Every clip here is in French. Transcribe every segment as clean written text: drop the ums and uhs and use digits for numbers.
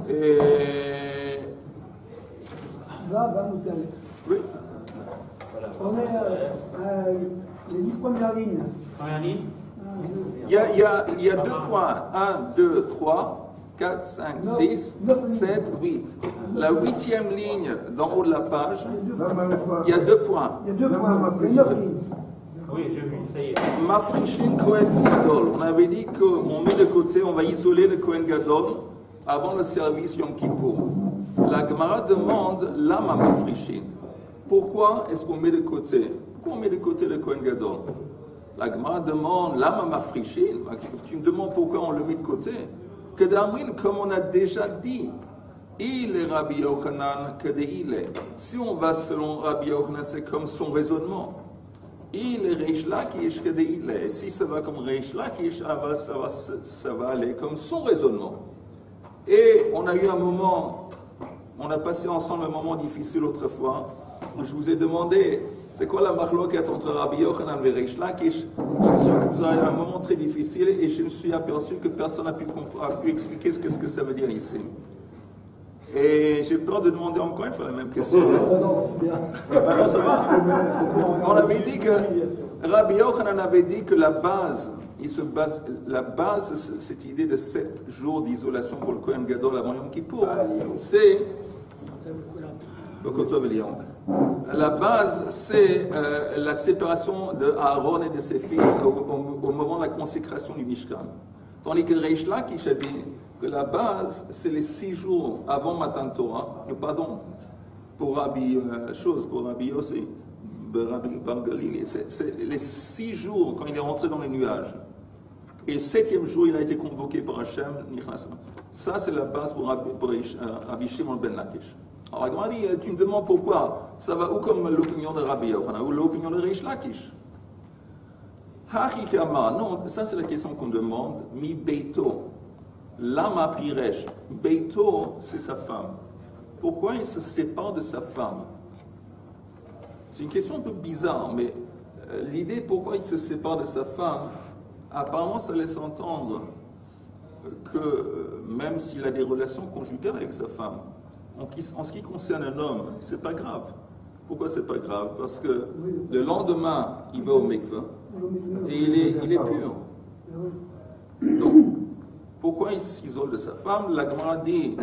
Et... Oui. On est les 10 premières lignes. Première ligne. Il y a 2 points. 1, 2, 3, 4, 5, 6, 7, 8. La 8e ligne d'en haut de la page, il y a 2 points. Il y a 2 points, il y a 9 lignes. Oui, j'ai vu, ça y est. Mafrishin Kohen Gadol. On avait dit qu'on met de côté, on va isoler le Kohen Gadol avant le service Yom Kippour. La Gemara demande Lama Mafrishin. Pourquoi est-ce qu'on met de côté? Pourquoi on met de côté le Kohen Gadol? La Gemara demande Lama Mafrishin. Tu me demandes pourquoi on le met de côté? Que d'Amrin, comme on a déjà dit, il est Rabbi Yochanan que il est. Si on va selon Rabbi Yochanan, c'est comme son raisonnement. Il est Reish Lakish que il est. Si ça va comme Reish Lakish, ça va aller comme son raisonnement. Et on a eu un moment, on a passé ensemble un moment difficile autrefois, où je vous ai demandé, c'est quoi la marloquette entre Rabbi Yochanan et Reish Lakish? Je suis sûr que vous avez un moment très difficile et je me suis aperçu que personne n'a pu expliquer ce que ça veut dire ici. Et j'ai peur de demander encore une fois la même question. Non, c'est bien. Alors ça va. On avait dit que Rabbi Yochanan avait dit que la base, cette idée de 7 jours d'isolation pour le Kohen Gadol avant Yom Kippour, c'est la base, c'est la séparation de Aaron et de ses fils au moment de la consécration du Mishkan. Tandis que Reish Lakish a dit que la base, c'est les 6 jours avant Matan Torah, pardon, pour Rabbi Yossi, Rabbi Bar Galili, c'est les 6 jours quand il est rentré dans les nuages. Et le 7e jour, il a été convoqué par Hachem, ça c'est la base pour Rabbi Shimon ben Lakish. Alors la Gemara dit, tu me demandes pourquoi, ça va ou comme l'opinion de Rabbi Yochanan ou l'opinion de Reish Lakish? Hachikama, non, ça c'est la question qu'on demande, mi beito. Lama Piresh, Beito, c'est sa femme. Pourquoi il se sépare de sa femme? C'est une question un peu bizarre, mais l'idée pourquoi il se sépare de sa femme, apparemment ça laisse entendre que même s'il a des relations conjugales avec sa femme, en ce qui concerne un homme, c'est pas grave. Pourquoi c'est pas grave? Parce que le lendemain, il va au mikveh et il est pur. Donc, pourquoi il s'isole de sa femme? La Gemara dit,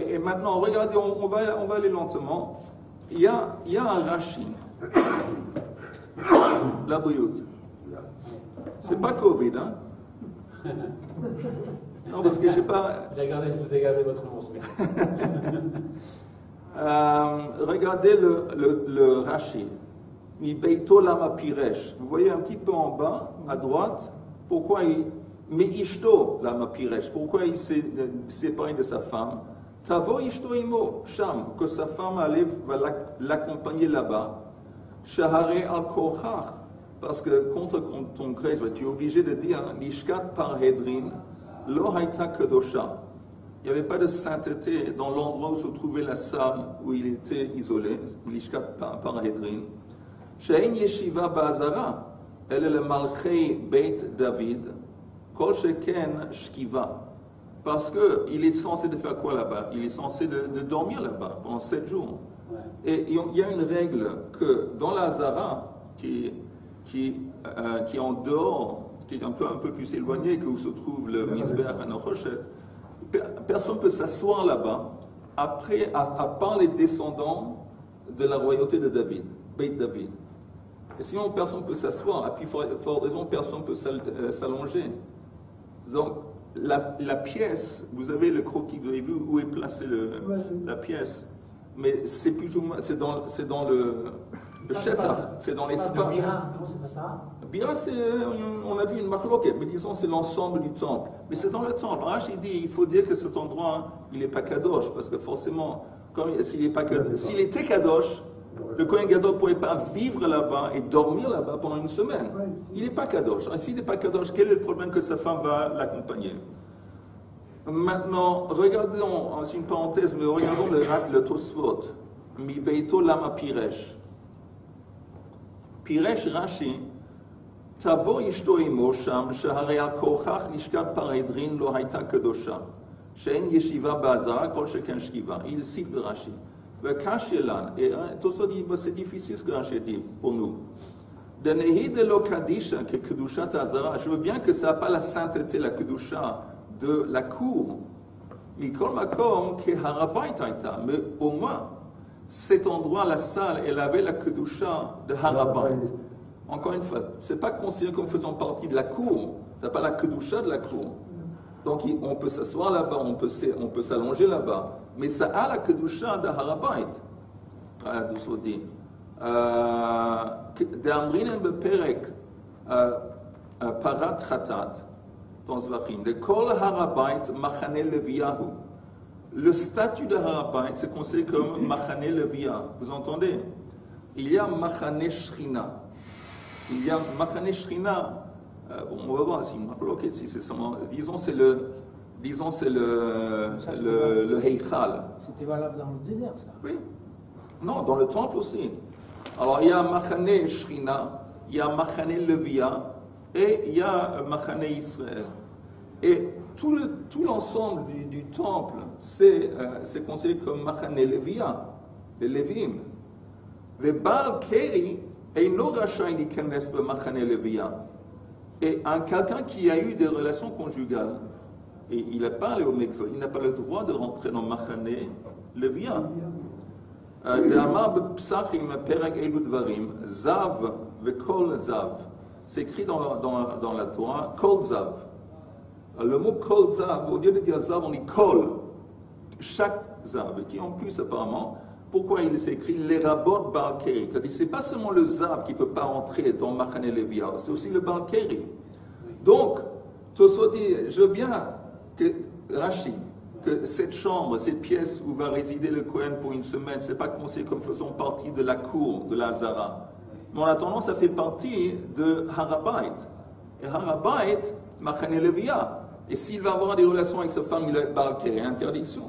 et maintenant, regardez, on va aller lentement. Il y a un Rashi, la bouilloute. C'est pas Covid, hein? Non, parce que j'ai pas. Vous avez gardé votre annonce. Regardez le Rashi. Mi beito lama piresh. Vous voyez un petit peu en bas, à droite, pourquoi il. Mais Ishto, lama piresh, pourquoi il s'est séparé de sa femme? Tavo Ishto imo, Sham, que sa femme va l'accompagner là-bas. Shahare al-Kochach, parce que contre ton gré, tu es obligé de dire Lishkat Parhedrin, lo haïta kedosha. Il n'y avait pas de sainteté dans l'endroit où se trouvait la salle où il était isolé, Lishkat Parhedrin. Shein Yeshiva Ba'azara, elle est le Malchei Beit David. Kol Sheken Shkiva. Parce qu'il est censé de faire quoi là-bas? Il est censé de dormir là-bas pendant 7 jours. Ouais. Et il y a une règle que dans la Zara, qui est en dehors, qui est un peu plus éloigné, que où se trouve le Mizbeach Hanachoshet, personne ne peut s'asseoir là-bas, après, à part les descendants de la royauté de David, Beit David. Et sinon, personne ne peut s'asseoir, et puis, for raison, personne ne peut s'allonger. Donc, la pièce, vous avez le croquis, vous avez vu où est placée la pièce, mais c'est plus ou moins, c'est dans le Shetar, c'est dans l'espace. Bira, non, c'est pas ça. Bira, on a vu une marloquette, mais disons c'est l'ensemble du temple. Mais c'est dans le temple. Rachid dit, il faut dire que cet endroit, il n'est pas kadosh, parce que forcément, s'il était kadosh, le Kohen Gadol ne pourrait pas vivre là-bas et dormir là-bas pendant une semaine. Il n'est pas kadosh. S'il n'est pas kadosh, quel est le problème que sa femme va l'accompagner? Maintenant, regardons, c'est une parenthèse, mais regardons le Tosfot. Mi beito lama piresh. Piresh Rashi, Tavo ishto imo sham, shahare al kochach nishkat parhedrin lo haita kedosha. Shein yeshiva bazar, kol sheken shkiva. Il cite le Rashi. Le kashelan, et tout ça dit, c'est difficile ce que Rashi dit pour nous. De nehi de lo kadisha, que kedushat azara, je veux bien que ça n'a pas la sainteté, la kedusha de la cour. Mikol makom, que harabayt aita, mais au moins, cet endroit, la salle, elle avait la kedusha de harabayt. Encore une fois, ce n'est pas considéré comme faisant partie de la cour, ce n'est pas la kedusha de la cour. Donc on peut s'asseoir là-bas, on peut s'allonger là-bas, mais ça a la kedusha de harabayt. De ce dit. D'amrinen beperek parat chatat dans Zvachim. De kol harabayt machane leviyahu. Le statut de harabayt, c'est considéré comme machane leviya. Vous entendez? Il y a machane shrina. Il y a machane shrina. On va voir si c'est seulement. Disons c'est le heichal. C'était valable dans le désert, ça. Oui. Non, dans le temple aussi. Alors il y a machane shrina, il y a machane levia et il y a machane Israël. Et tout l'ensemble du temple, c'est considéré comme machane levia, les Lévim. Le Baal Keri est no rachai likenes b'machane levia. Et quelqu'un qui a eu des relations conjugales, et il n'a pas le droit de rentrer dans Machane Levia. Zav vekol zav. C'est écrit dans la Torah, kol zav. Le mot kol zav, au lieu de dire zav, on dit kol. Chaque zav, qui en plus apparemment, pourquoi il s'écrit les rabots Balkeri? Ce n'est pas seulement le zav qui ne peut pas rentrer dans Machane Levia, c'est aussi le Balkeri. Donc, Tosfot dit, je veux bien que Rashi, que cette chambre, cette pièce où va résider le Kohen pour une semaine, ce n'est pas considéré comme faisant partie de la cour de la Hazara. Mais en attendant, ça fait partie de Harabayt. Et Harabayt, Machane Levia. Et s'il va avoir des relations avec sa femme, il a Balkeri, interdiction.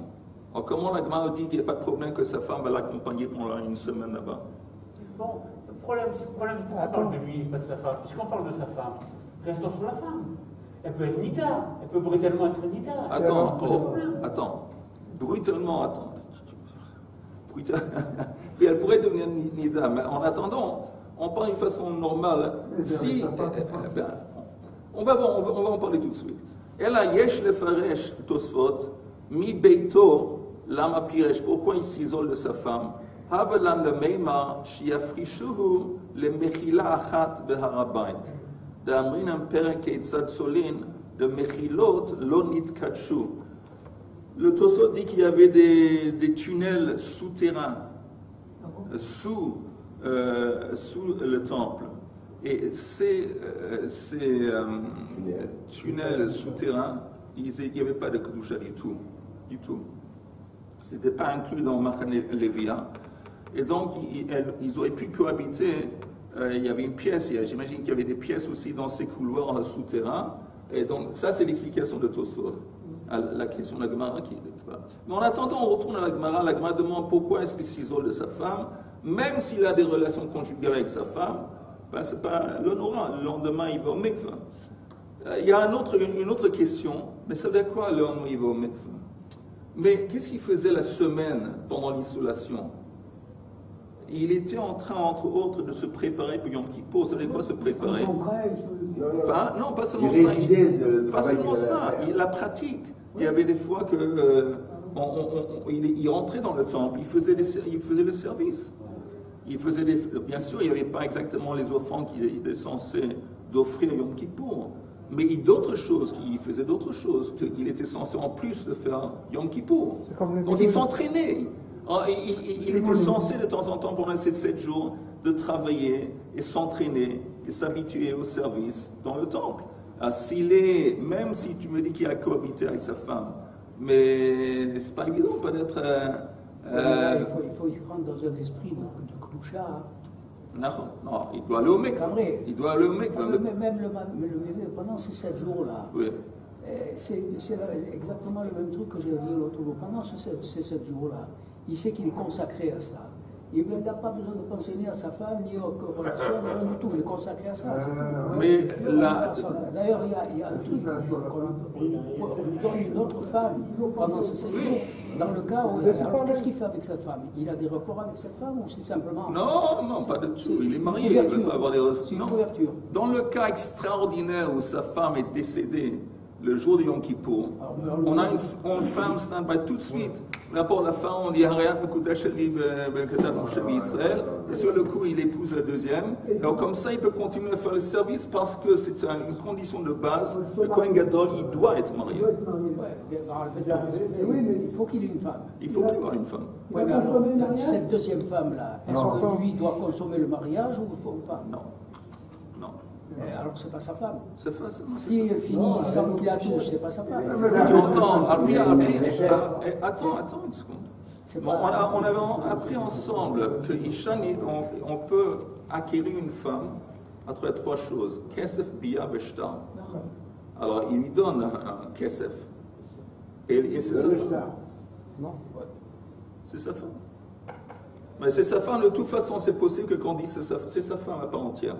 Alors, comment la Gemara dit qu'il n'y a pas de problème que sa femme va l'accompagner pendant une semaine là-bas? Bon, le problème, pourquoi on parle de lui, pas de sa femme? Puisqu'on parle de sa femme, restons sur la femme. Elle peut être nida, elle peut brutalement être nida. Attends. Brutalement. Puis elle pourrait devenir nida, mais en attendant, on parle d'une façon normale. Si, on va en parler tout de suite. Elle a yesh le faresh Tosfot, mi beito. Lama Piresh, pourquoi il s'isole de sa femme? Havelan le meima, shiafrishuhu, le mechila achat beharabayt. D'amrinam perek et solin, de mechilot lonit katshu. Le Tosfot dit qu'il y avait des tunnels souterrains, sous le temple. Et ces tunnels souterrains, il n'y avait pas de kedusha du tout. Ce n'était pas inclus dans Machane Levia. Et donc, ils auraient pu cohabiter. Il y avait une pièce, j'imagine qu'il y avait des pièces aussi dans ces couloirs souterrains. Et donc, ça, c'est l'explication de Tosfot. La question de la Gemara. Mais en attendant, on retourne à la Gemara. La Gemara demande pourquoi est-ce qu'il s'isole de sa femme, même s'il a des relations conjugales avec sa femme. Ben, c'est pas l'honorant. Le lendemain, il va au mikvah. Il y a une autre question. Mais ça veut dire quoi, le lendemain, il va au mikvah? Mais qu'est-ce qu'il faisait la semaine pendant l'isolation? Il était en train, entre autres, de se préparer pour Yom Kippour. Vous savez quoi, se préparer? Non, pas seulement ça. Pas seulement ça. La pratique. Il y avait des fois il rentrait dans le temple, il faisait le service. Bien sûr, il n'y avait pas exactement les offrandes qu'il était censé d'offrir Yom Kippour. Mais il faisait d'autres choses qu'il était censé en plus de faire Yom Kippour. Donc il s'entraînait. Il était censé de temps en temps pendant ces 7 jours de travailler et s'entraîner et s'habituer au service dans le temple. Même si tu me dis qu'il a cohabité avec sa femme, mais c'est pas évident peut-être. Il faut y prendre dans un esprit de Kloucha. Non, il doit aller au mikvah. Il doit aller au mikvah. Même le bébé, pendant ces 7 jours-là, oui. C'est exactement le même truc que j'ai dit l'autre jour. Pendant ces 7 jours-là, il sait qu'il est consacré à ça. Il n'a pas besoin de penser ni à sa femme, ni aux relations, rien du tout. Il est consacré à ça. Mais là, d'ailleurs, il y a un truc qu'on lui donne une autre femme pendant ce séjour. Dans le cas où. Alors, qu'est-ce qu'il fait avec sa femme? Il a des rapports avec cette femme ou c'est simplement. non, pas du tout. Il est marié, il ne veut pas avoir des relations. C'est une couverture. Dans le cas extraordinaire où sa femme est décédée, le jour du Yom Kippour, on a une femme stand-by tout de suite. Là, pour la femme, on dit Ariad Israël, et sur le coup, il épouse la deuxième. Et comme ça, il peut continuer à faire le service parce que c'est une condition de base. Le Kohen Gadol, il doit être marié. Oui, mais il faut qu'il ait une femme. Il faut qu'il ait une femme. Oui, mais alors, cette deuxième femme-là, est-ce que lui doit consommer le mariage ou pas? Non. Alors, c'est pas sa femme. C'est facile. Si elle finit sans qu'il la touche, c'est pas sa femme. Tu entends? Attends une seconde. Bon, on avait appris ensemble que Ishan, on peut acquérir une femme à travers trois choses. Kesef, Bia, Beshtar. Alors, il lui donne un Kesef. Et c'est sa femme. Non. C'est sa femme. Mais c'est sa femme, de toute façon, c'est possible que quand on dit c'est sa femme à part entière.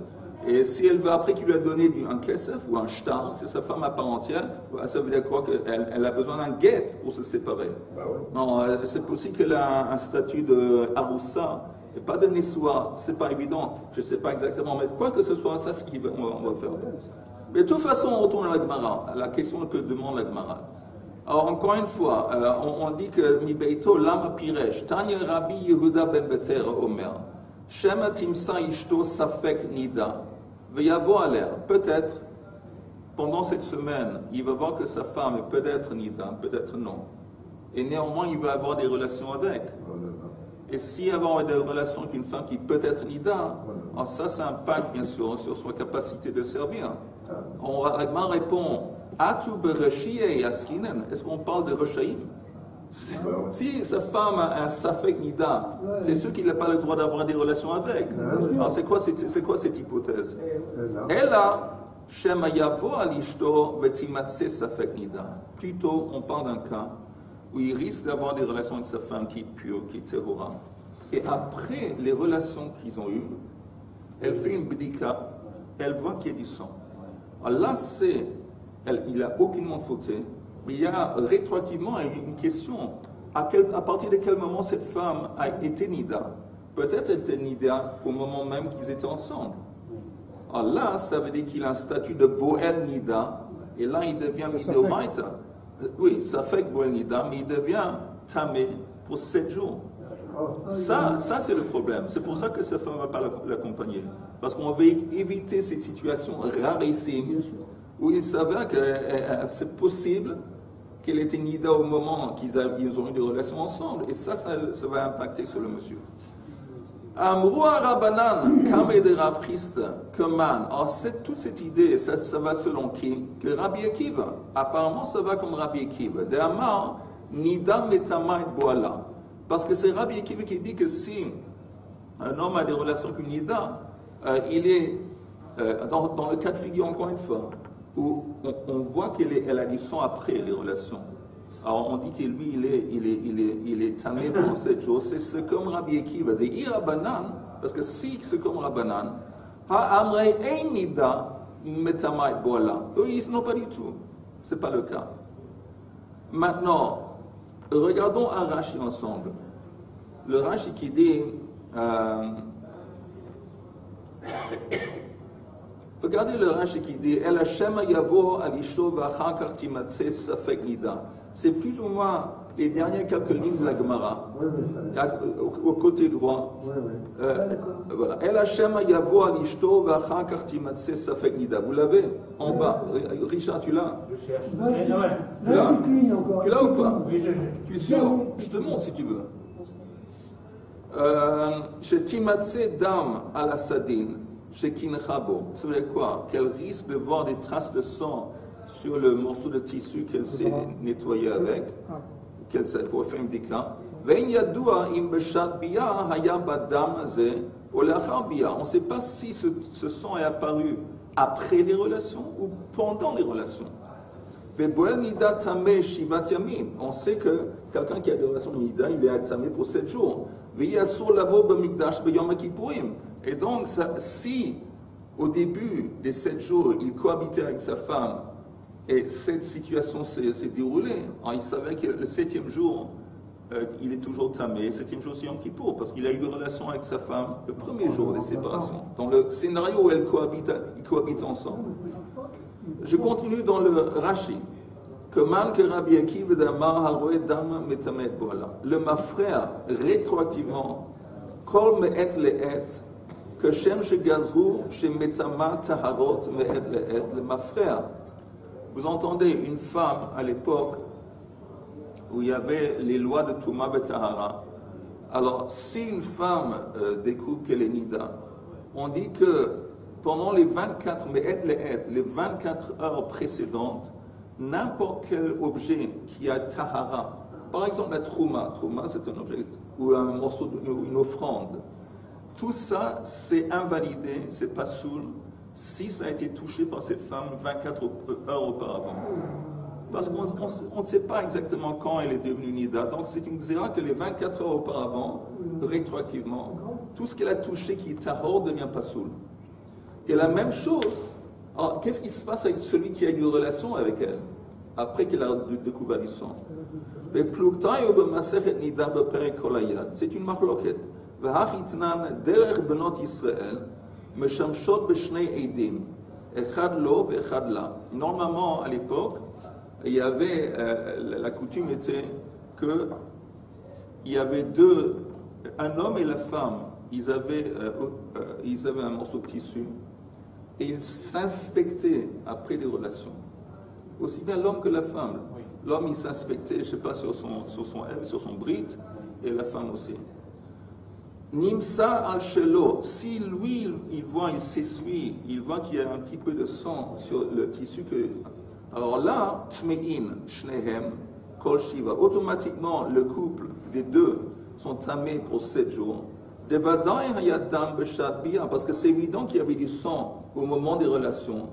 Et si elle veut, après qu'il lui a donné un kesef ou un shtar, c'est sa femme à part entière, ça veut dire quoi? Qu'elle a besoin d'un guet pour se séparer. Bah ouais. Non, c'est possible qu'elle a un statut de haroussa, et pas de nessoua, c'est pas évident, je ne sais pas exactement, mais quoi que ce soit, ça, c'est ce qu'on va faire. Mais de toute façon, on retourne à la Gemara, à la question que demande la Gemara. Alors, encore une fois, on dit que Mibeito lama piresh, Tanya Rabbi Yehuda ben Beter Omer, Shema timsa ishto safek nida, veyavo alair. Peut-être, pendant cette semaine, il va voir que sa femme est peut-être nida, peut-être non. Et néanmoins, il va avoir des relations avec. Et s'il va avoir des relations avec une femme qui peut être nida, alors ça impacte bien sûr sur sa capacité de servir. La Gemara répond, Atu bereshie yaskinen, est-ce qu'on parle de Reshaïm? Si sa femme a un safek nida, c'est ceux qui n'ont pas le droit d'avoir des relations avec. Alors c'est quoi cette hypothèse? Elle a shema yavo alishto vetimatse safek nida. Plutôt, on parle d'un cas où il risque d'avoir des relations avec sa femme qui est pure, qui est terrora. Et après les relations qu'ils ont eues, elle fait une bdika, elle voit qu'il y a du sang. Alors là, il n'a aucunement fauté. Mais il y a rétroactivement une question. À partir de quel moment cette femme a été nida? Peut-être elle était nida au moment même qu'ils étaient ensemble. Alors là, ça veut dire qu'il a un statut de Boel Nida. Et là, il devient Midomaita. Oui, ça fait que Boel Nida, mais il devient Tamé pour 7 jours. Ça c'est le problème. C'est pour ça que cette femme ne va pas l'accompagner. Parce qu'on veut éviter cette situation rarissime où il s'avère que c'est possible qu'elle était nida au moment qu'ils ont eu des relations ensemble. Et ça va impacter sur le monsieur. Amroua Rabanan, Kamé de Rav Christ, Keman. Alors, toute cette idée, ça va selon qui? Que Rabbi Akiva. Apparemment, ça va comme Rabbi Akiva. De Amar, Nida Metama et Boala. Parce que c'est Rabbi Akiva qui dit que si un homme a des relations avec une Nida, il est, dans le cas de figure, encore une fois, où on voit qu'elle a du sang après les relations. Alors on dit que lui, il est tamé pendant 7 jours. C'est comme Rabbi Akiva. De Irabanan, parce que si c'est comme Rabbanan, Ha-Amrei Ein Nida Metamai Boala. Eux, ils n'ont pas du tout. Ce n'est pas le cas. Maintenant, regardons un Rashi ensemble. Le Rashi qui dit... regardez le Rashi qui dit El Hashem yavo al-isho v'achar timatse safek nida. C'est plus ou moins les dernières quelques lignes de la Gemara, au côté droit. Voilà. El Hashem yavo al-ishto v'achar timatse safek nida. Vous l'avez en bas. Richard, tu l'as? Je cherche. Tu l'as? Tu l'as ou pas? Oui, Tu es sûr? Je te montre si tu veux. Chez timatse dam al-asadin. Chez Kinchabo, ça veut dire quoi? Qu'elle risque de voir des traces de sang sur le morceau de tissu qu'elle s'est nettoyé avec, qu'elle pour faire une déca. On ne sait pas si ce sang est apparu après les relations ou pendant les relations. On sait que quelqu'un qui a des relations nida, il est tamé pour 7 jours. Et donc, si au début des 7 jours, il cohabitait avec sa femme et cette situation s'est déroulée, alors il savait que le 7e jour, il est toujours tamé, 7e jour c'est Yom Kippour, parce qu'il a eu une relation avec sa femme le premier jour de séparation. Dans le scénario où ils cohabitent ensemble. Je continue dans le Rashi. Que man que Rabbi Akiva d'Amar Haroé Dam Metamet Boala. Le mafrère, rétroactivement, Kol Me'et Le'et, que Shem Shegazru, Shemetama Taharot Me'et Le'et, le mafrère. Vous entendez une femme à l'époque où il y avait les lois de Touma Betahara. Alors, si une femme découvre qu'elle est Nida, on dit que pendant les 24, les 24 heures précédentes, n'importe quel objet qui a tahara, par exemple la trouma c'est un objet, ou un morceau, une offrande, tout ça c'est invalidé, c'est pas soul, si ça a été touché par cette femme 24 heures auparavant. Parce qu'on ne sait pas exactement quand elle est devenue Nida, donc c'est une xéra que les 24 heures auparavant, rétroactivement, tout ce qu'elle a touché qui est tahor devient pas soul. Et la même chose, alors qu'est-ce qui se passe avec celui qui a eu une relation avec elle, après qu'elle a découvert du sang? C'est une marloquette. Normalement, à l'époque, il y avait, la coutume était que il y avait un homme et la femme, ils avaient un morceau de tissu et ils s'inspectaient après des relations. Aussi bien l'homme que la femme. Oui. L'homme, il s'inspectait, je ne sais pas, sur son brit, et la femme aussi. Nimsa al-shelo, si lui, il s'essuie, il voit qu'il y a un petit peu de sang sur le tissu, alors là, tme'in, shnehem, kol shiva, automatiquement, le couple, les deux, sont tamés pour 7 jours. Parce que c'est évident qu'il y avait du sang au moment des relations.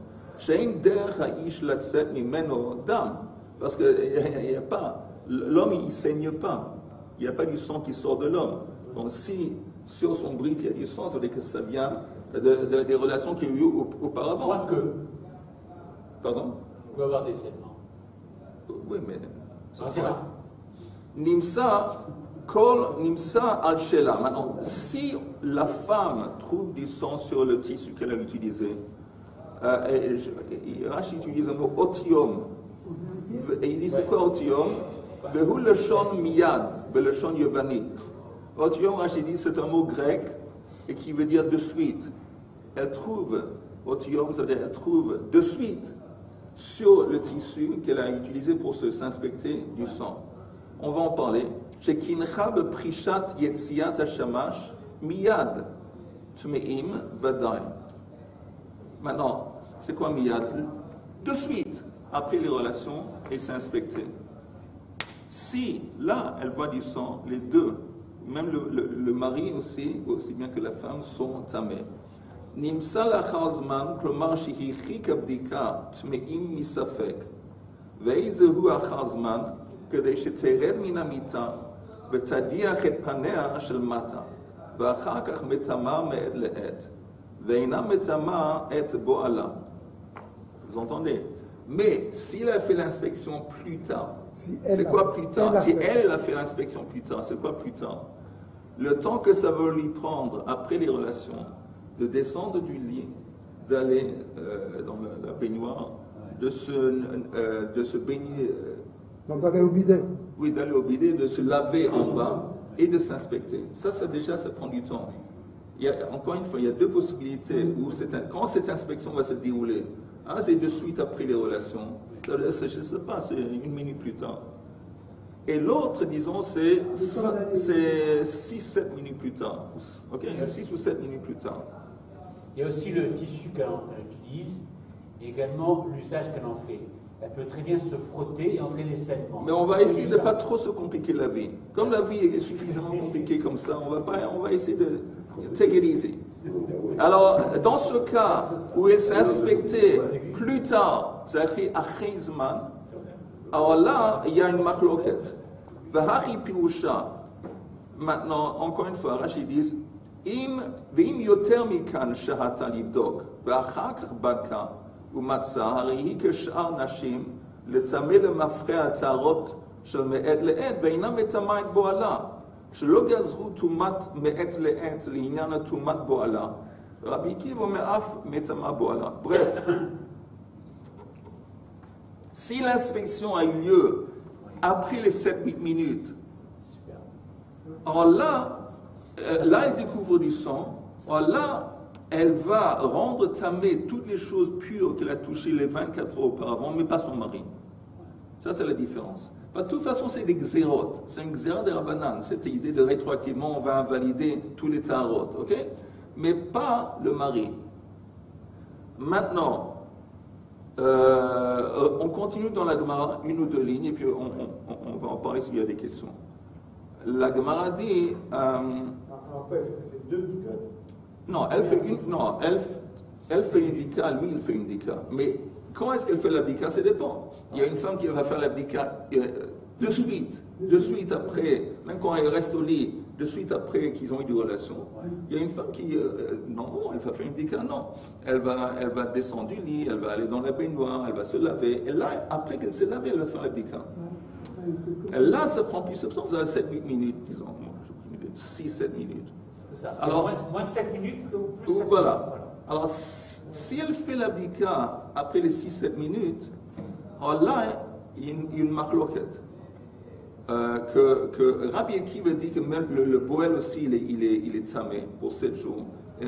Parce que y a pas, l'homme il ne saigne pas, il n'y a pas du sang qui sort de l'homme. Donc si sur son brit il y a du sang, ça veut dire que ça vient des relations qu'il y a eu auparavant. Moins que. Pardon? Il peut y avoir des saignements. Oui, mais... Nimsa... Kol nimsa al shela. Maintenant, si la femme trouve du sang sur le tissu qu'elle a utilisé, Rashi utilise le mot otium. Et il dit c'est quoi otium? Vehu leshon miyad, leshon yevani. Otium, Rashi dit c'est un mot grec et qui veut dire de suite. Elle trouve, otium, ça veut dire elle trouve de suite sur le tissu qu'elle a utilisé pour s'inspecter du sang. On va en parler. Shekincha beprishat yetziat hashamash miyad tmeim vaday. Maintenant, c'est quoi miyad? De suite, après les relations, et s'inspecter. Si, là, elle voit du sang, les deux, même le mari aussi bien que la femme, sont tamés. Nimsa lachazman, klomar shehichi kabdika tmeim misafek. Veizehu achazman, כדי שתרד מן המיטה ותדיח את פניה של מטה ואחר כך מטמא מעת לעת ואינה מטמא את בועלה. Vous entendez? Mais s'il a fait l'inspection plus tard, c'est quoi plus tard? Si elle a fait l'inspection plus tard, c'est quoi plus tard? Le temps que ça va lui prendre après les relations de descendre du lit, d'aller dans la baignoire, de se baigner. Donc d'aller au bidet. Oui, d'aller au bidet, de se laver en bas et de s'inspecter. Ça prend du temps. Encore une fois, il y a 2 possibilités où quand cette inspection va se dérouler. Un, c'est de suite après les relations. Je ne sais pas, c'est 1 minute plus tard. Et l'autre, disons, c'est 6-7 minutes plus tard. Ok, 6 ou 7 minutes plus tard. Il y a aussi le tissu qu'elle utilise et également l'usage qu'elle en fait. Elle peut très bien se frotter et entraîner des saignements. Mais on va essayer de ne pas trop se compliquer la vie. Comme la vie est suffisamment compliquée comme ça, on va essayer de take it easy. Alors, dans ce cas où elle s'inspectait plus tard, ça a écrit achizman, Alors là, il y a une machloket. V'hachi pirusha. Maintenant, encore une fois, Rashi dit, ואם יותר מכאן שהתה לבדוק, ואחר כך בדקה ומצאה, הרי היא כשאר נשים, לטמא למפרע הטהרות של מעת לעת, ואינה מטמאה את בועלה. שלא גזרו טומאת מעת לעת לעניין הטומאת בועלה, רבי עקיבא מאף מטמאה בועלה. Bref, si l'inspection a eu lieu après les 7-8 minutes, alors là, elle découvre du sang. Alors là, elle va rendre tamé toutes les choses pures qu'elle a touchées les 24 heures auparavant, mais pas son mari. Ça, c'est la différence. De toute façon, c'est des xérotes. C'est un xérat de Rabbanan, cette idée de rétroactivement, on va invalider tous les tarot, ok? Mais pas le mari. Maintenant, on continue dans la Gemara, une ou deux lignes, et puis on va en parler s'il y a des questions. La Gemara dit... Après, elle fait 2 bicas. Non, elle fait une... Non, elle fait une bika, lui, il fait une bika. Mais quand est-ce qu'elle fait la bika? Ça dépend. Il y a une femme qui va faire la bika de suite après, même quand elle reste au lit, de suite après qu'ils ont eu des relations. Il y a une femme qui... non, elle va faire une bika, non. Elle va descendre du lit, elle va aller dans la baignoire, elle va se laver. Et là, après qu'elle s'est lavée, elle va faire la bika. Et là, ça prend plus de temps, vous avez 7-8 minutes, disons. 6-7 minutes. C'est ça. Alors, moins de 7 minutes que plus 7 voilà. minutes. Alors, si elle fait la bika après les 6-7 minutes, alors là, il y a une machloket. Que Rabbi Akiva dit que même le boel aussi, il est tamé pour 7 jours. Et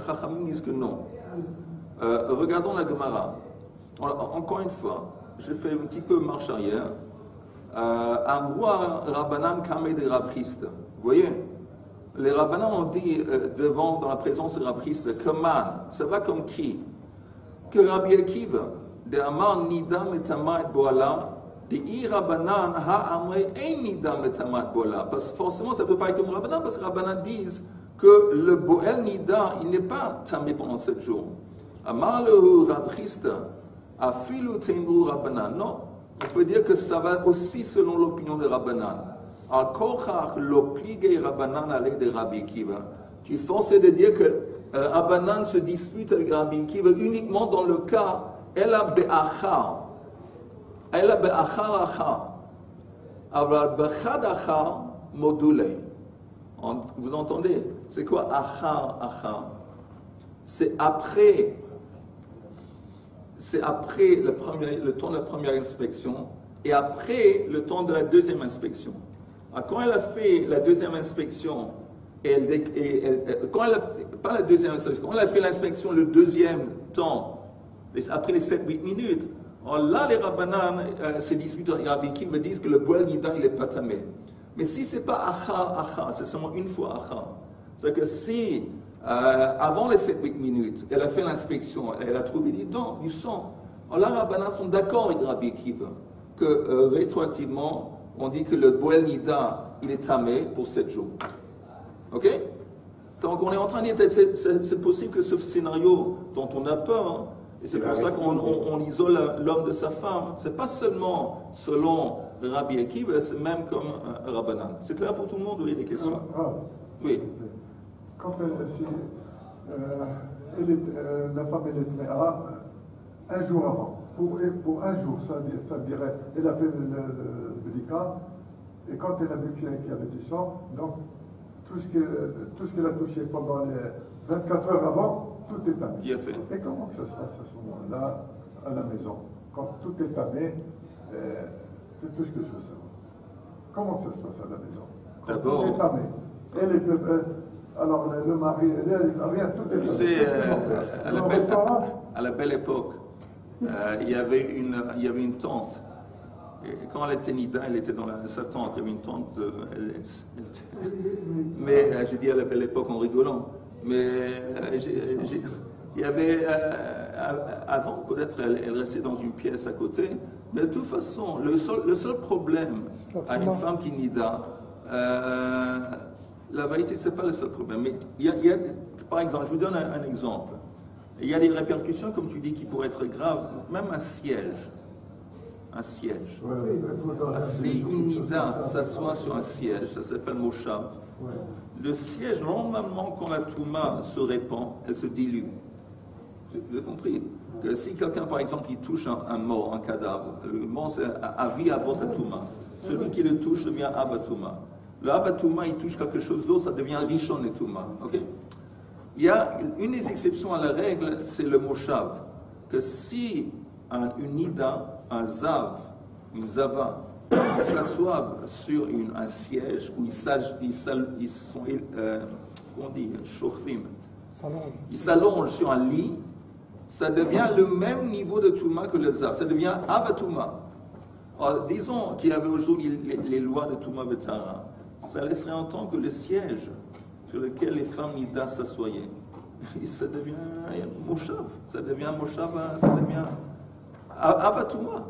Chachamim disent que non. Regardons la Gemara. Encore une fois, je fais un petit peu marche arrière. Amroua Rabbanan Kameh de Rabchiste. Vous voyez, les Rabbanan ont dit dans la présence de Rabchiste, que man, ça va comme qui? Que Rabbi Akiva, de Amar Nidam et Tamat Boala, de I Rabbanan ha Amre ein Nidam et Tamat Boala. Parce que forcément, ça ne peut pas être comme Rabbanan, parce que Rabbanan disent que le Boel Nida, il n'est pas tamé pendant 7 jours. Amar le Rabchiste, Afilu Teimru Rabbanan. Non. On peut dire que ça va aussi selon l'opinion de Rabbanan. Al-Kochach l'oblige Rabbanan à l'aide de Rabbi Akiva. Tu es forcé de dire que Rabbanan se dispute avec Rabbi Akiva uniquement dans le cas Ela be'achar. Ela be'achar achar. Aval bechad achar modulei. Vous entendez? C'est quoi achar achar? C'est après le temps de la première inspection et après le temps de la deuxième inspection. Alors, quand elle a fait la deuxième inspection, quand elle a fait l'inspection le deuxième temps, après les 7-8 minutes, alors là les Rabbanan se disputent avec Rabbi Akiva, disent que le boel nida il est pas tamé. Mais si c'est pas achar, c'est seulement une fois achar. C'est-à-dire que si avant les 7-8 minutes, elle a fait l'inspection, elle a trouvé du sang. Alors là, les Rabbanan sont d'accord avec Rabbi Akiva que rétroactivement, on dit que le boel nida, il est tamé pour 7 jours. Ok? Donc on est en train de dire que c'est possible que ce scénario dont on a peur, hein, et c'est pour ça qu'on isole l'homme de sa femme, c'est pas seulement selon Rabbi Akiva, c'est même comme Rabbanan. C'est clair pour tout le monde ou il y a des questions? Oui. Quand la femme elle est tméa, un jour avant, pour un jour, ça dirait, elle a fait le bdika, et quand elle a vu qu'il y avait du sang, donc tout ce qu'elle a touché pendant les 24 heures avant, tout est tamé. Bien fait. Et comment que ça se passe à ce moment-là, à la maison? Quand tout est tamé, c'est tout ce que je veux savoir. Comment ça se passe à la maison? D'abord, tout est tamé. Alors le mari, rien, tout est tamé. Tu sais, à la belle époque, il y avait une tante. Et quand elle était nida, elle était dans sa tente. Il y avait une tente. Mais je dis à la belle époque en rigolant. Mais il y avait avant peut-être elle restait dans une pièce à côté. Mais de toute façon, le seul problème à une femme qui nida, la vérité c'est pas le seul problème. Mais il y a, par exemple, je vous donne un exemple. Il y a des répercussions, comme tu dis, qui pourraient être graves, même un siège. un siège. Ouais, Si une nida s'assoit sur un siège, ça s'appelle moshav. ouais. Le siège, normalement, quand la touma se répand, elle se dilue. Vous avez compris que si quelqu'un, par exemple, il touche un mort, un cadavre, le mort, c'est avi avot touma. Celui qui le touche devient abatuma. Le abatuma, il touche quelque chose d'autre, ça devient rishon et touma. Okay? Il y a une des exceptions à la règle, c'est le moshav. Que si une nida, un zav, une zava, s'assoient sur un siège où ils sont, comment on dit, shofrim, ils s'allongent sur un lit, ça devient le même niveau de Touma que le Zav, ça devient Avatouma. Alors, disons qu'il y avait aujourd'hui les lois de Touma Betara, ça laisserait entendre que le siège sur lequel les femmes Nida s'assoyaient, ça devient Moshav, ça devient Avatouma.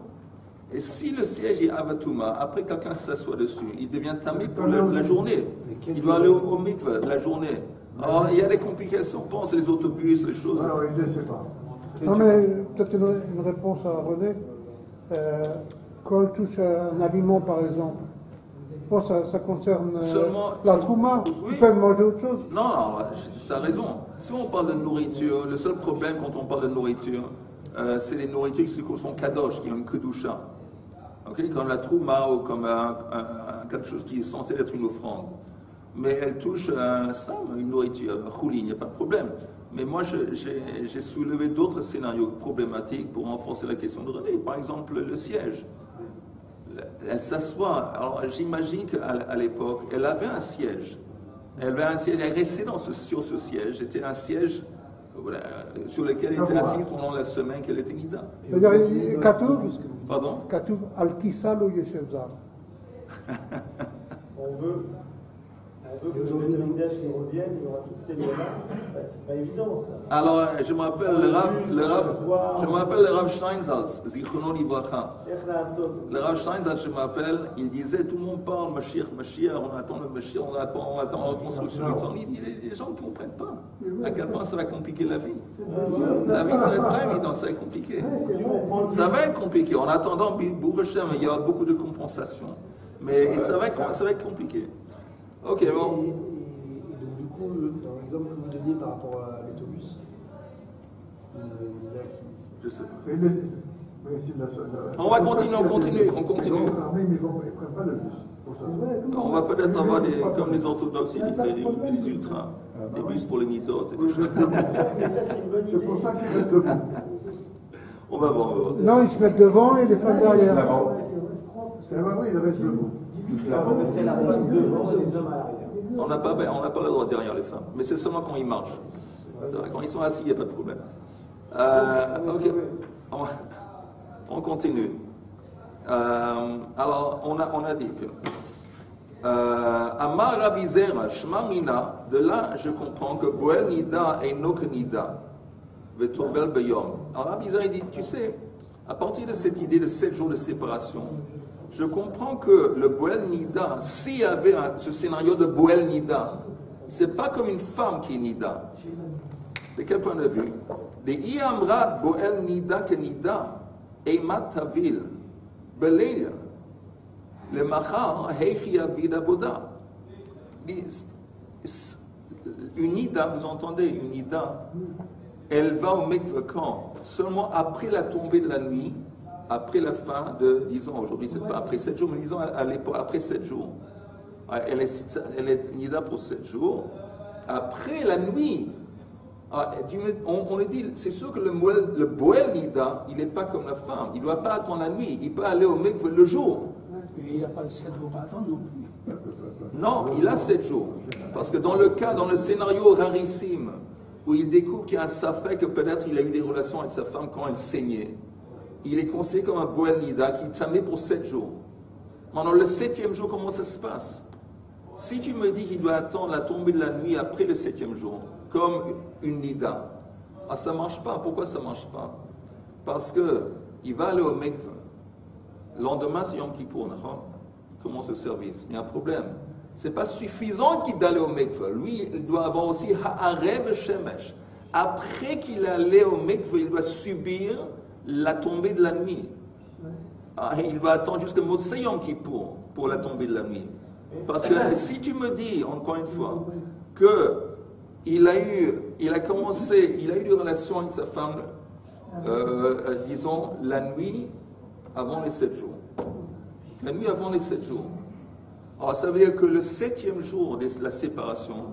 Et si le siège est Avatouma, après quelqu'un s'assoit dessus, il devient tamé pour la journée. Il doit aller au mikveh la journée. Alors, il y a des complications, pense les autobus, les choses. Alors, il ne sait pas. Non, mais peut-être une réponse à René. Quand elle touche un aliment, par exemple, bon, ça concerne Seulement, la trouma, oui. ils peuvent manger autre chose. Non, tu as raison. Si on parle de nourriture, le seul problème quand on parle de nourriture, c'est les nourritures qui sont kadosh, qui ont une kedusha. Okay? Comme la trouma ou comme quelque chose qui est censé être une offrande. Mais elle touche une nourriture, chouli, il n'y a pas de problème. Mais moi, j'ai soulevé d'autres scénarios problématiques pour renforcer la question de René. Par exemple, le siège. Elle s'assoit. Alors, j'imagine qu'à l'époque, elle avait un siège. Elle restait sur ce siège. C'était un siège sur lequel elle était assise pendant la semaine qu'elle était nida. C'est-à-dire, Pardon? Katuv al-Kisal ou Yeshevzar. On veut que le Betamikdash qui revienne, il y aura toutes ces lois-là. C'est pas évident ça. Alors, je me rappelle le Rav Steinsaltz, Zichrono Livracha. Le Rav Steinsaltz, je me rappelle, il disait tout le monde parle Mashiach, on attend le Mashiach, on attend la construction du temps. Il dit les gens ne comprennent pas à quel point ça va compliquer la vie. La vie, ça va être pas évident, ça va être compliqué. Ça va être compliqué. En attendant, Bourg Hashem, il y a beaucoup de compensation. Mais ça va être compliqué. Ok, bon. Et donc, du coup, dans l'exemple que vous donniez par rapport à l'autobus, Je sais pas. Mais On va continuer, on continue. Ils ne prennent pas le bus. On va peut-être avoir comme les orthodoxes, les ultras, des bus pour les nidotes et des choses. C'est pour ça qu'ils restent debout. On va voir. Non, ils se mettent devant et les femmes derrière. Oui, ils restent debout. On n'a pas le droit derrière les femmes, mais c'est seulement quand ils marchent. C'est vrai, quand ils sont assis, il n'y a pas de problème. Ok, on continue. Alors, on a dit que Amar Rabbi Zera, Shma Mina, de là je comprends que Boel Nida et Nok Nida, Vetovel Beyom. Alors Rabbi Zera dit, tu sais, à partir de cette idée de 7 jours de séparation, je comprends que le Boel Nida, s'il y avait ce scénario de Boel Nida, c'est pas comme une femme qui est Nida. De quel point de vue? Les Iamrad Boel Nida que Nida, Eimat Tavil, Belelia, le Machar, Heichi Avid Aboda. Une Nida, vous entendez, une Nida, elle va au mikveh quand? Seulement après la tombée de la nuit, après la fin de, disons, aujourd'hui c'est pas après 7 jours, mais disons à l'époque, après 7 jours. Elle est nida pour 7 jours. Après la nuit, on le dit, c'est sûr que le boel nida, il n'est pas comme la femme. Il ne doit pas attendre la nuit. Il peut aller au mikveh le jour. Il n'a pas 7 jours à attendre non plus. Non, il a 7 jours. Parce que dans le scénario rarissime, où il découvre qu'il y a un safek que peut-être il a eu des relations avec sa femme quand elle saignait, il est considéré comme un boel nida qui tamé pour 7 jours. Maintenant, le 7e jour, comment ça se passe? Si tu me dis qu'il doit attendre la tombée de la nuit après le 7e jour, comme une nida, ça ne marche pas. Pourquoi ça ne marche pas? Parce qu'il va aller au mikveh. Le lendemain, c'est Yom Kippour, il commence le service. Il y a un problème. Ce n'est pas suffisant qu'il d'aller au mikveh. Lui, il doit avoir aussi ha'arev shemesh. Après qu'il est allé au mikveh, il doit subir la tombée de la nuit. il va attendre jusqu'à Motsei Yom Kippour pour la tombée de la nuit. Parce que si tu me dis, encore une fois, qu'il a eu des relations avec sa femme, disons, la nuit avant les 7 jours. La nuit avant les 7 jours. Alors ça veut dire que le 7e jour de la séparation,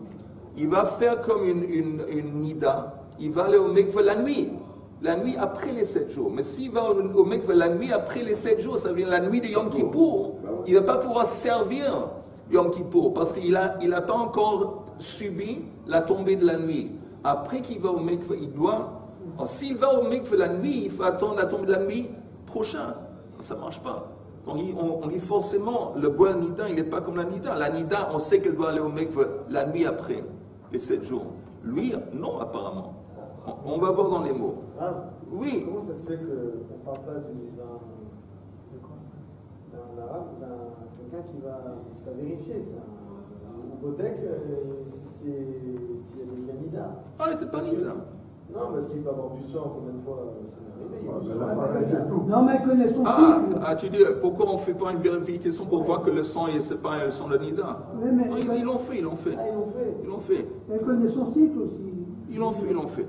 il va faire comme une nida, il va aller au mikveh la nuit après les 7 jours. Mais s'il va au mikveh la nuit après les 7 jours, ça veut dire la nuit de Yom Kippour, il ne va pas pouvoir servir Yom Kippour parce qu'il n'a pas encore subi la tombée de la nuit. Après qu'il va au mikveh, il doit. Alors, s'il va au mikveh la nuit, il faut attendre la tombée de la nuit prochaine. Ça ne marche pas. Donc on dit forcément, le Boel Nida, il n'est pas comme la Nida. La Nida, on sait qu'elle doit aller au mikveh la nuit après les 7 jours. Lui, non, apparemment. On va voir dans les mots. Ah, oui. Comment ça se fait qu'on ne parle pas d'un arabe, quelqu'un qui va vérifier ça? Au Bodek, s'il y a des Nida. Ah, elle n'était pas Nida. Non, parce qu'il peut avoir du sang, combien de fois ça m'est arrivé. Non, mais connaît son cycle. Tu dis, pourquoi on ne fait pas une vérification pour voir que le sang, ce n'est pas le sang de Nida? Non, ils l'ont fait. Ah, ils l'ont fait. Elle connaît son cycle aussi. Ils l'ont fait.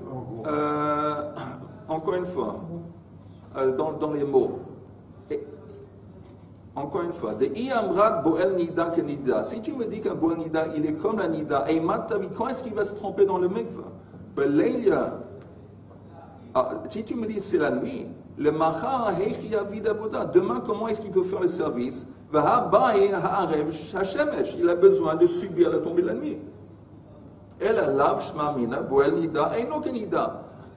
Encore une fois, dans les mots. Encore une fois, de Iamrat Boel Nida que Nida. Si tu me dis qu'un Boel Nida, il est comme la Nida, et Matavi, quand est-ce qu'il va se tromper dans le mikveh? Si tu me dis c'est la nuit, le Machar Heichia Vidavoda, demain comment est-ce qu'il peut faire le service? Il a besoin de subir la tombée de la nuit.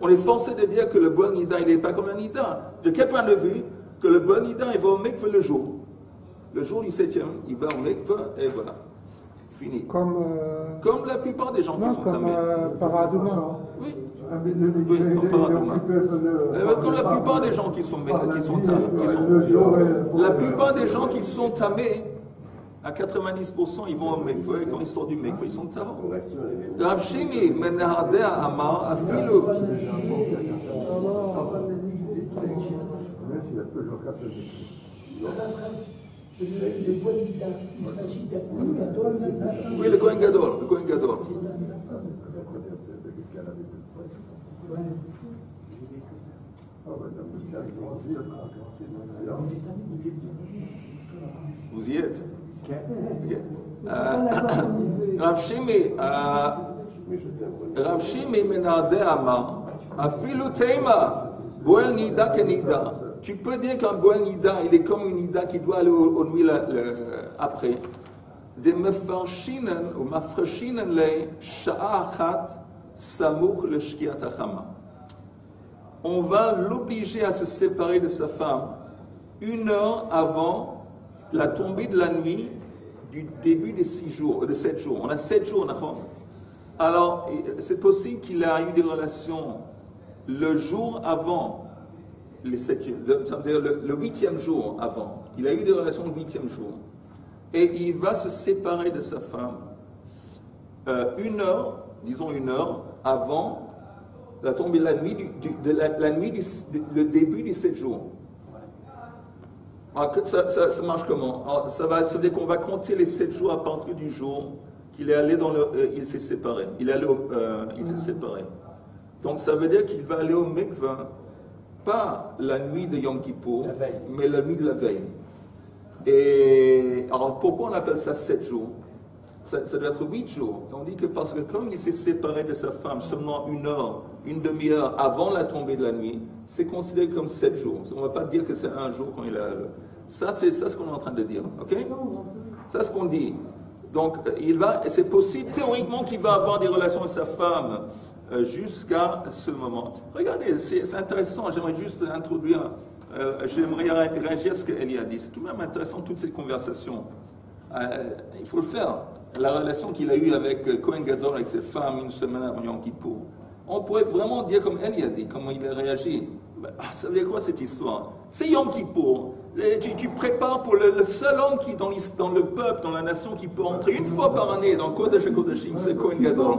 On est forcé de dire que le Boel Nida, il n'est pas comme la Nida. De quel point de vue? Que le Boel Nida, il va au mikveh le jour. Le jour du 7e, il va au mikveh et voilà. Fini. Comme la plupart des gens qui sont tamés. Paradouma. Oui. Comme Paradouma. Comme la plupart des gens qui sont tamés. La plupart des gens qui sont tamés, à 90%, ils vont au mikveh et quand ils sortent du mikveh, ils sont tamés. Rav Shimi Menahadea Amar Afilu. Oui, le Kohen Gadol. Vous y êtes? Rav Shimi Menadeh Amar Afilu Teima Boel Nida Kenida. Tu peux dire qu'un Boel Nida, il est comme une Nida qui doit aller aux nuits après. De Mefarshinen ou Mafreshinen le Sha'a Achat Samuch le Shkiat Achama. On va l'obliger à se séparer de sa femme 1 heure avant la tombée de la nuit du début des 7 jours. On a 7 jours, d'accord? Alors, c'est possible qu'il ait eu des relations le jour avant les 7 jours, c'est-à-dire le 8e jour avant. Il a eu des relations le 8e jour. Et il va se séparer de sa femme 1 heure, disons 1 heure, avant la tombée de la nuit, le début des 7 jours. Alors, ça marche comment? Alors, ça veut dire qu'on va compter les 7 jours à partir du jour qu'il est allé il s'est séparé. Il s'est séparé. Donc ça veut dire qu'il va aller au mikveh, pas la nuit de Yom Kippour, mais la nuit de la veille. Et alors pourquoi on appelle ça 7 jours? Ça doit être 8 jours. On dit que parce que comme il s'est séparé de sa femme seulement 1 heure, 1 demi-heure avant la tombée de la nuit, c'est considéré comme 7 jours. On ne va pas dire que c'est 1 jour quand il a... Ça, c'est ça ce qu'on est en train de dire. Ok? Ça, c'est ce qu'on dit. Donc, c'est possible théoriquement qu'il va avoir des relations avec sa femme jusqu'à ce moment. Regardez, c'est intéressant. J'aimerais juste introduire, j'aimerais réagir à ce qu'Elie a dit. C'est tout de même intéressant toutes ces conversations. Il faut le faire. La relation qu'il a eue avec Kohen Gadol, avec ses femmes, 1 semaine avant Yom Kippour. On pourrait vraiment dire comme Elie a dit, comment il a réagi. Ça veut dire quoi cette histoire? C'est Yom Kippour. Tu prépares pour le seul homme qui, dans le peuple, dans la nation, qui peut entrer 1 fois par année dans Kodesh HaKodashim, c'est Kohen Gadol.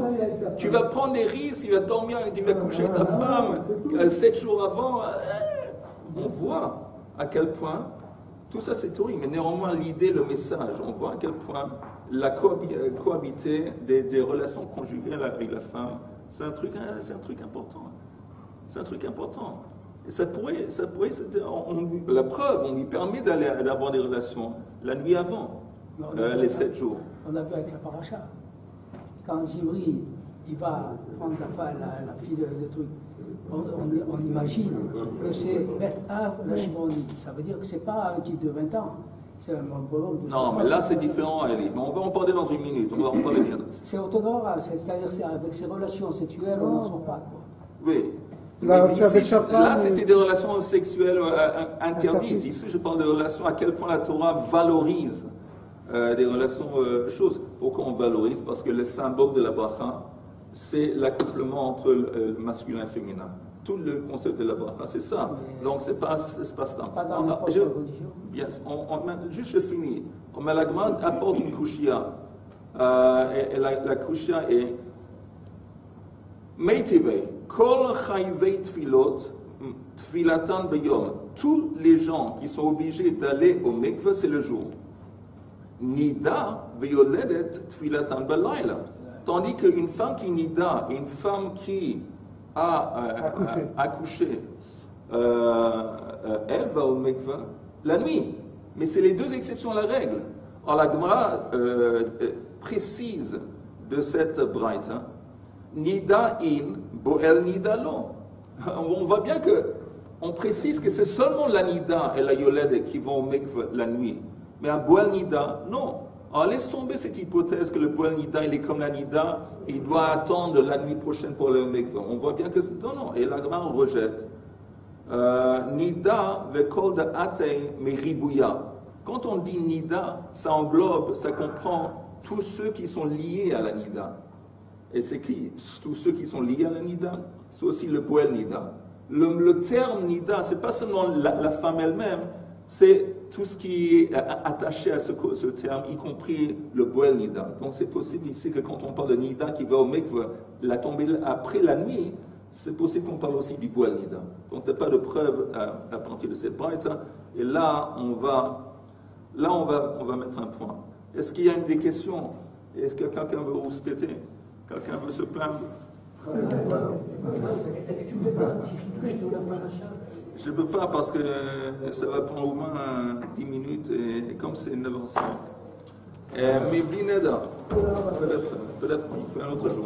Tu vas prendre des risques, tu vas dormir, tu vas coucher avec ta femme 7 jours avant. On voit à quel point Tout ça, c'est théorie, mais néanmoins, l'idée, le message, on voit à quel point la cohabiter des relations conjugales avec la femme, c'est un truc important. C'est un truc important. Et ça pourrait la preuve, on lui permet d'avoir des relations la nuit avant, les 7 jours. On a vu avec la paracha. Quand Zimri, il va prendre la fille de truc, on imagine que c'est Beth Av la Shibroni. Ça veut dire que c'est pas un type de 20 ans. C'est un bonhomme de 60 ans. Non, mais là c'est différent, Eli. Mais on va en parler dans une minute. On va en parler bien. C'est autonoral, c'est-à-dire avec ses relations sexuelles, on n'en sort pas, quoi. Oui. Là, c'était des relations sexuelles interdites. Ici, je parle de relations à quel point la Torah valorise des relations choses. Pourquoi on valorise? Parce que le symbole de la bracha, c'est l'accouplement entre le masculin et le féminin. Tout le concept de la bracha, c'est ça. Donc, c'est pas simple. Pas dans n'importe quelle religion. Bien, juste je finis. La Gemara apporte une kushia. Et la kushia est Meitive, kol chayvei tfilot, tfilatan beyom. Tous les gens qui sont obligés d'aller au mikveh, c'est le jour. Nida veyoledet tfilatan belayla. Tandis qu'une femme qui nida, une femme qui a accouché, elle va au mikveh la nuit. Mais c'est les deux exceptions à la règle. Alors la Gemara précise de cette braïta, hein, Nida in, boel nida lo. On voit bien que on précise que c'est seulement la nida et la yoled qui vont au mikveh la nuit. Mais un boel nida, non. Alors laisse tomber cette hypothèse que le boel nida, il est comme la nida, il doit attendre la nuit prochaine pour aller au mikveh. On voit bien que non. Et la Gemara rejette. Nida vekol de ate meribouya. Quand on dit nida, ça englobe, ça comprend tous ceux qui sont liés à la nida. Et c'est qui? Tous ceux qui sont liés à la nida, c'est aussi le boel nida. Le terme nida, c'est pas seulement la femme elle-même, c'est tout ce qui est attaché à ce terme, y compris le boel nida. Donc c'est possible ici que quand on parle de nida qui va au mikveh, la tombée après la nuit, c'est possible qu'on parle aussi du boel nida. Donc il n'y a pas de preuve à partir de cette braïta. Et là, on va mettre un point. Est-ce qu'il y a des questions? Est-ce que quelqu'un veut rouspéter? Quelqu'un veut se plaindre? Je ne peux pas parce que ça va prendre au moins 10 minutes et comme c'est 9h05. Mais Blineda, peut-être un autre jour.